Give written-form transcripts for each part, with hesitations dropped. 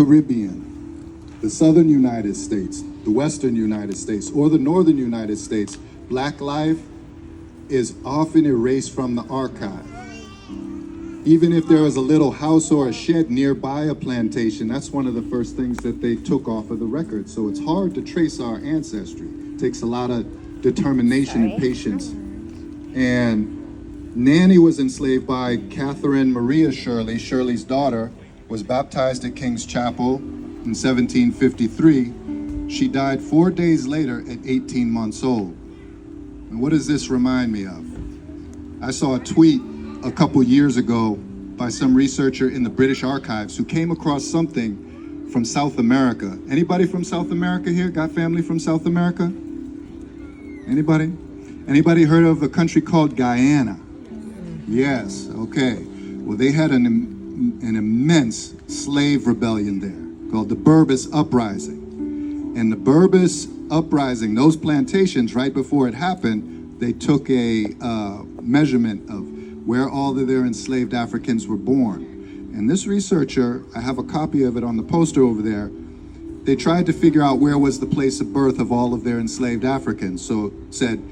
Caribbean, the southern United States, the western United States, or the northern United States, Black life is often erased from the archive. Even if there is a little house or a shed nearby a plantation, that's one of the first things that they took off of the record. So it's hard to trace our ancestry. It takes a lot of determination and patience. And Nanny was enslaved by Catherine Maria Shirley. Shirley's daughter was baptized at King's Chapel in 1753. She died 4 days later at 18 months old. And what does this remind me of? I saw a tweet a couple years ago by some researcher in the British Archives who came across something from South America. Anybody from South America here? Got family from South America? Anybody? Anybody heard of a country called Guyana? Yes, okay. Well, they had an immense slave rebellion there called the Bourbous Uprising. And the Bourbous Uprising, those plantations, right before it happened, they took a measurement of where all of their enslaved Africans were born. And this researcher, I have a copy of it on the poster over there, they tried to figure out where was the place of birth of all of their enslaved Africans. So it said,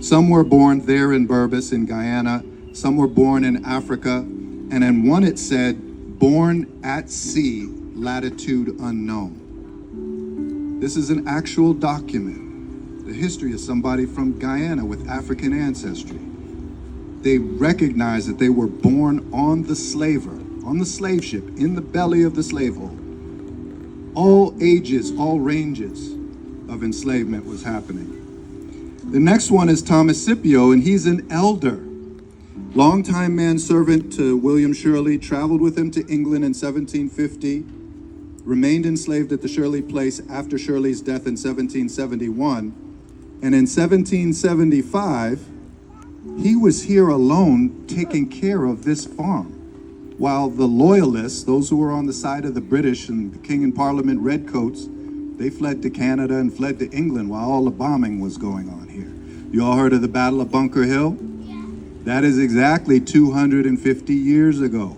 some were born there in Bourbous in Guyana, some were born in Africa, and then one it said, born at sea, latitude unknown. This is an actual document, the history of somebody from Guyana with African ancestry. They recognized that they were born on the slaver, on the slave ship, in the belly of the slavehold. All ages, all ranges of enslavement was happening. The next one is Thomas Scipio, and he's an elder. Longtime manservant to William Shirley, traveled with him to England in 1750, remained enslaved at the Shirley place after Shirley's death in 1771, and in 1775, he was here alone taking care of this farm, while the loyalists, those who were on the side of the British and the King and Parliament redcoats, they fled to Canada and fled to England while all the bombing was going on here. You all heard of the Battle of Bunker Hill? Yeah. That is exactly 250 years ago.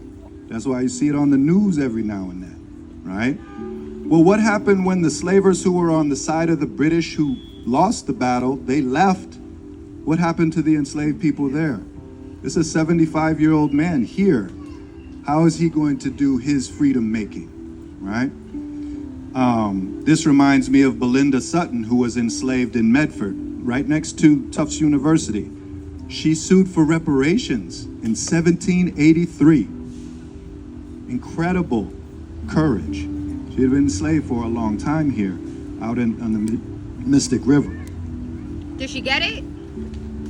That's why you see it on the news every now and then, right? Well, what happened when the slavers who were on the side of the British who lost the battle, they left? What happened to the enslaved people there? This is a 75-year-old man here. How is he going to do his freedom making, right? This reminds me of Belinda Sutton, who was enslaved in Medford, right next to Tufts University. She sued for reparations in 1783. Incredible courage. She had been enslaved for a long time here, out on the Mystic River. Did she get it?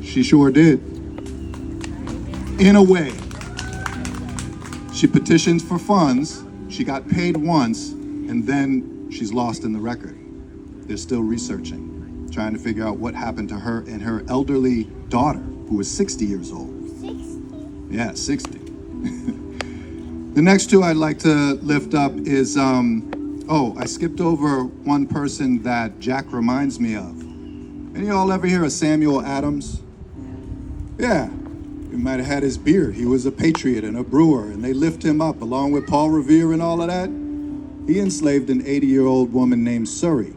She sure did. In a way. She petitioned for funds, she got paid once, and then she's lost in the record. They're still researching, trying to figure out what happened to her and her elderly daughter, who was 60 years old. 60? Yeah, 60. The next two I'd like to lift up is, I skipped over one person that Jack reminds me of. Any of y'all ever hear of Samuel Adams? Yeah. He might have had his beer. He was a patriot and a brewer, and they lift him up along with Paul Revere and all of that. He enslaved an 80-year-old woman named Surrey.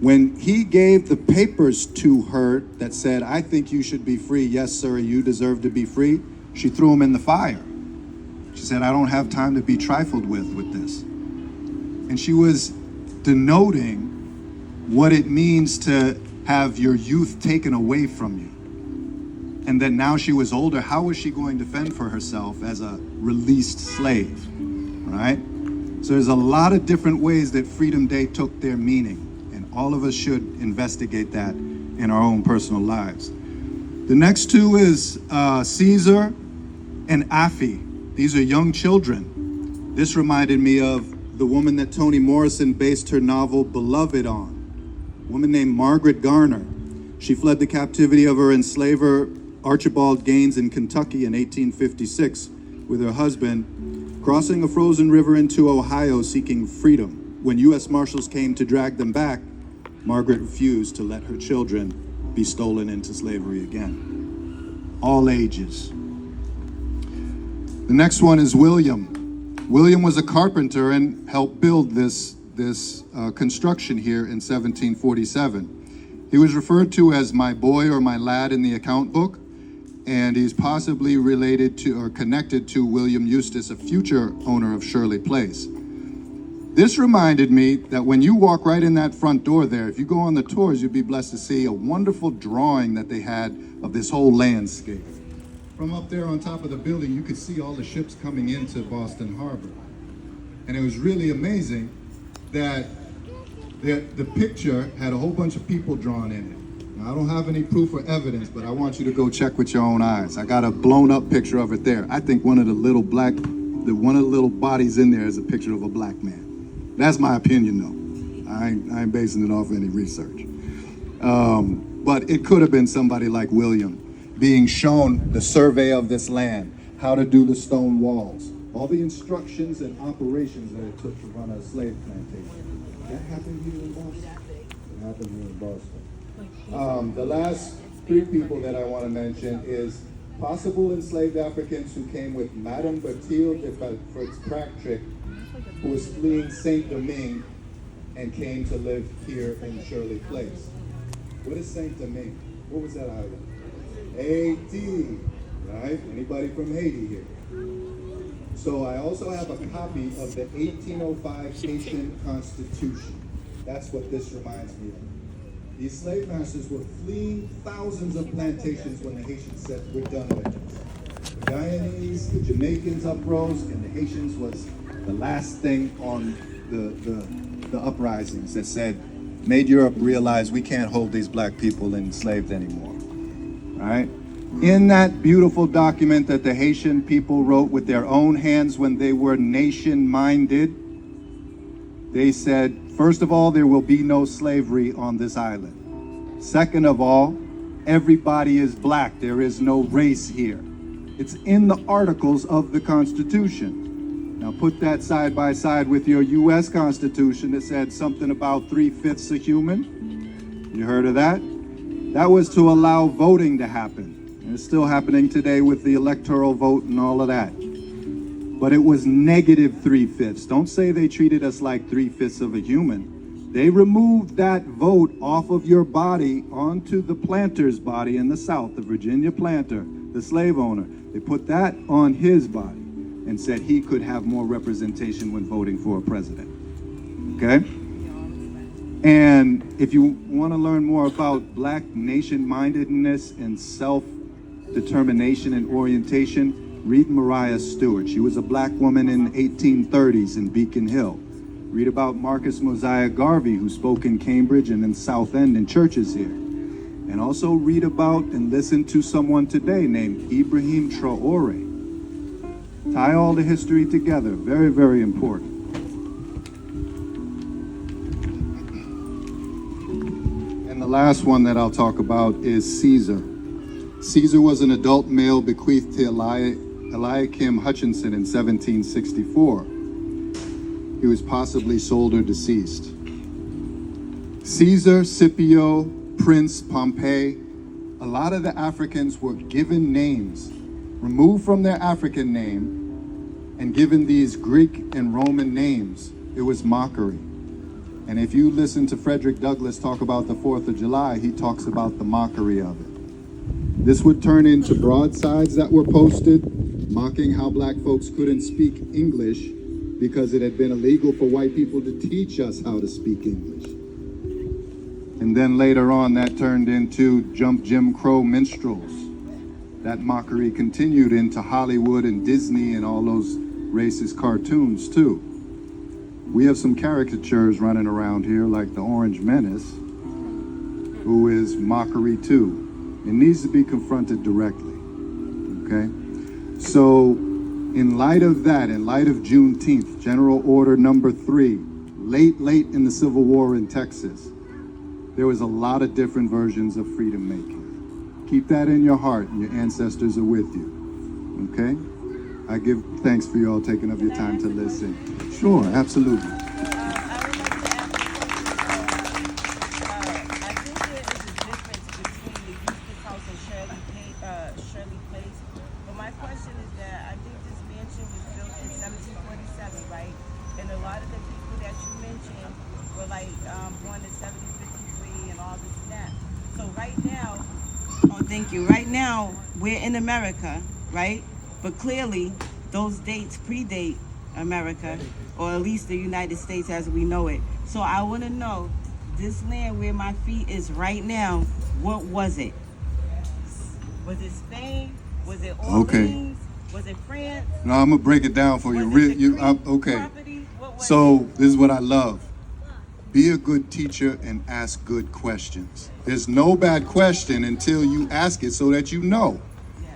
When he gave the papers to her that said, I think you should be free. Yes, Surrey, you deserve to be free. She threw him in the fire. She said, I don't have time to be trifled with this. And she was denoting what it means to have your youth taken away from you. And then now she was older, how was she going to fend for herself as a released slave, right? So there's a lot of different ways that Freedom Day took their meaning, and all of us should investigate that in our own personal lives. The next two is Caesar and Affie. These are young children. This reminded me of the woman that Toni Morrison based her novel Beloved on, a woman named Margaret Garner. She fled the captivity of her enslaver, Archibald Gaines, in Kentucky in 1856 with her husband, crossing a frozen river into Ohio seeking freedom. When U.S. Marshals came to drag them back, Margaret refused to let her children be stolen into slavery again. All ages. The next one is William. William was a carpenter and helped build this construction here in 1747. He was referred to as my boy or my lad in the account book, and he's possibly related to or connected to William Eustace, a future owner of Shirley Place. This reminded me that when you walk right in that front door there, if you go on the tours, you'd be blessed to see a wonderful drawing that they had of this whole landscape. From up there on top of the building, you could see all the ships coming into Boston Harbor. And it was really amazing that the picture had a whole bunch of people drawn in it. Now, I don't have any proof or evidence, but I want you to go check with your own eyes. I got a blown up picture of it there. I think one of the little bodies in there is a picture of a black man. That's my opinion, though. I ain't basing it off any research. But it could have been somebody like William being shown the survey of this land, how to do the stone walls, all the instructions and operations that it took to run a slave plantation. That happened here in Boston. It happened here in Boston. The last three people that I want to mention is possible enslaved Africans who came with Madame Bertille de Fitzpatrick, who was fleeing Saint Domingue and came to live here in Shirley Place. What is Saint Domingue? What was that island? Haiti, right? Anybody from Haiti here? So I also have a copy of the 1805 Haitian Constitution. That's what this reminds me of. These slave masters were fleeing thousands of plantations when the Haitians said, "We're done with this." The Guyanese, the Jamaicans uprose, and the Haitians was the last thing on the uprisings that said, made Europe realize we can't hold these black people enslaved anymore, right? In that beautiful document that the Haitian people wrote with their own hands when they were nation-minded, they said, first of all, there will be no slavery on this island. Second of all, everybody is black. There is no race here. It's in the articles of the Constitution. Now put that side by side with your U.S. Constitution that said something about 3/5 a human. You heard of that? That was to allow voting to happen. And it's still happening today with the electoral vote and all of that. But it was negative 3/5. Don't say they treated us like 3/5 of a human. They removed that vote off of your body onto the planter's body in the South, the Virginia planter, the slave owner. They put that on his body and said he could have more representation when voting for a president, okay? And if you want to learn more about black nation-mindedness and self-determination and orientation, read Mariah Stewart. She was a black woman in the 1830s in Beacon Hill. Read about Marcus Mosiah Garvey, who spoke in Cambridge and in South End in churches here. And also read about and listen to someone today named Ibrahim Traore. Tie all the history together. Very, very important. And the last one that I'll talk about is Caesar. Caesar was an adult male bequeathed to Eliakim Hutchinson in 1764. He was possibly sold or deceased. Caesar, Scipio, Prince, Pompey, a lot of the Africans were given names, removed from their African name, and given these Greek and Roman names. It was mockery. And if you listen to Frederick Douglass talk about the 4th of July, he talks about the mockery of it. This would turn into broadsides that were posted, mocking how black folks couldn't speak English because it had been illegal for white people to teach us how to speak English. And then later on, that turned into Jim Crow minstrels. That mockery continued into Hollywood and Disney and all those racist cartoons too. We have some caricatures running around here like the Orange Menace, who is mockery too. It needs to be confronted directly, okay? So in light of that, in light of Juneteenth, General Order number 3, late in the Civil War in Texas, there was a lot of different versions of freedom making. Keep that in your heart, and your ancestors are with you, okay? I give thanks for you all taking up your time to listen. Sure, absolutely. I would like to ask you, I think there is a difference between the Eustace House and Shirley Place. But my question is that I think this mansion was built in 1747. like born in 1753 and all this and that. So right now, oh, thank you. Right now, we're in America, right? But clearly, those dates predate America, or at least the United States as we know it. So I want to know, this land where my feet is right now, what was it? Was it Spain? Was it Orleans? Okay. Was it France? No, I'm gonna break it down for you. Was it the Okay. property? What was So it? this is what I love. Be a good teacher and ask good questions. There's no bad question until you ask it so that you know. Yes.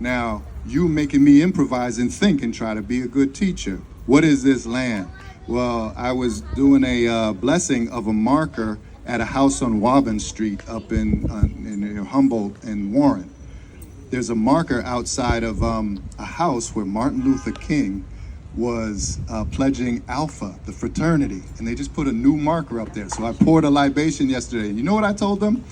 Now, you making me improvise and think and try to be a good teacher. What is this land? Well, I was doing a blessing of a marker at a house on Woburn Street up in Humboldt and Warren. There's a marker outside of a house where Martin Luther King was pledging Alpha, the fraternity, and they just put a new marker up there. So I poured a libation yesterday. You know what I told them?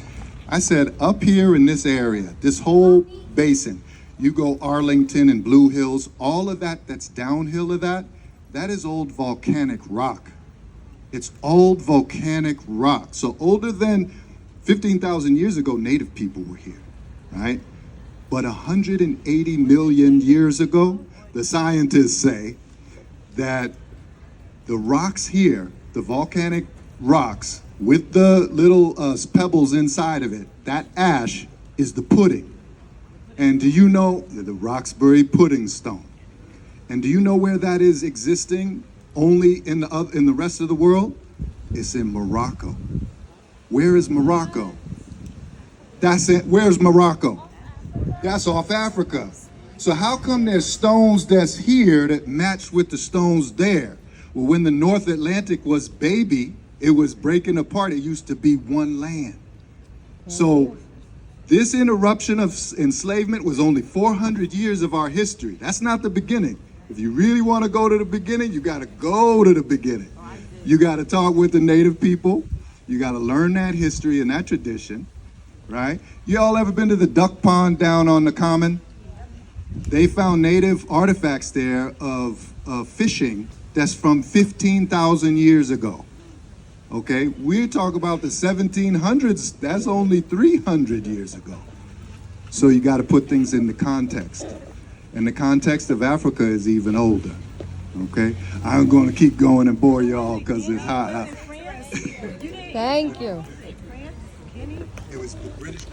I said, up here in this area, this whole basin, you go Arlington and Blue Hills, all of that that's downhill of that, that is old volcanic rock. It's old volcanic rock. So older than 15,000 years ago, native people were here, right? But 180 million years ago, the scientists say that the rocks here, the volcanic rocks with the little pebbles inside of it, that ash is the pudding. And do you know the Roxbury pudding stone? And do you know where that is existing only in the rest of the world? It's in Morocco. Where is Morocco? That's it. Where's Morocco? That's off Africa. So how come there's stones that's here that match with the stones there? Well, when the North Atlantic was baby, it was breaking apart. It used to be one land. So this interruption of enslavement was only 400 years of our history. That's not the beginning. If you really want to go to the beginning, you got to go to the beginning. You got to talk with the native people. You got to learn that history and that tradition, right? You all ever been to the duck pond down on the Common? They found native artifacts there of fishing that's from 15,000 years ago. Okay, we're talking about the 1700s. That's only 300 years ago. So you got to put things in the context. And the context of Africa is even older. Okay, I'm going to keep going and bore y'all because it's hot out. Thank you. It was the British.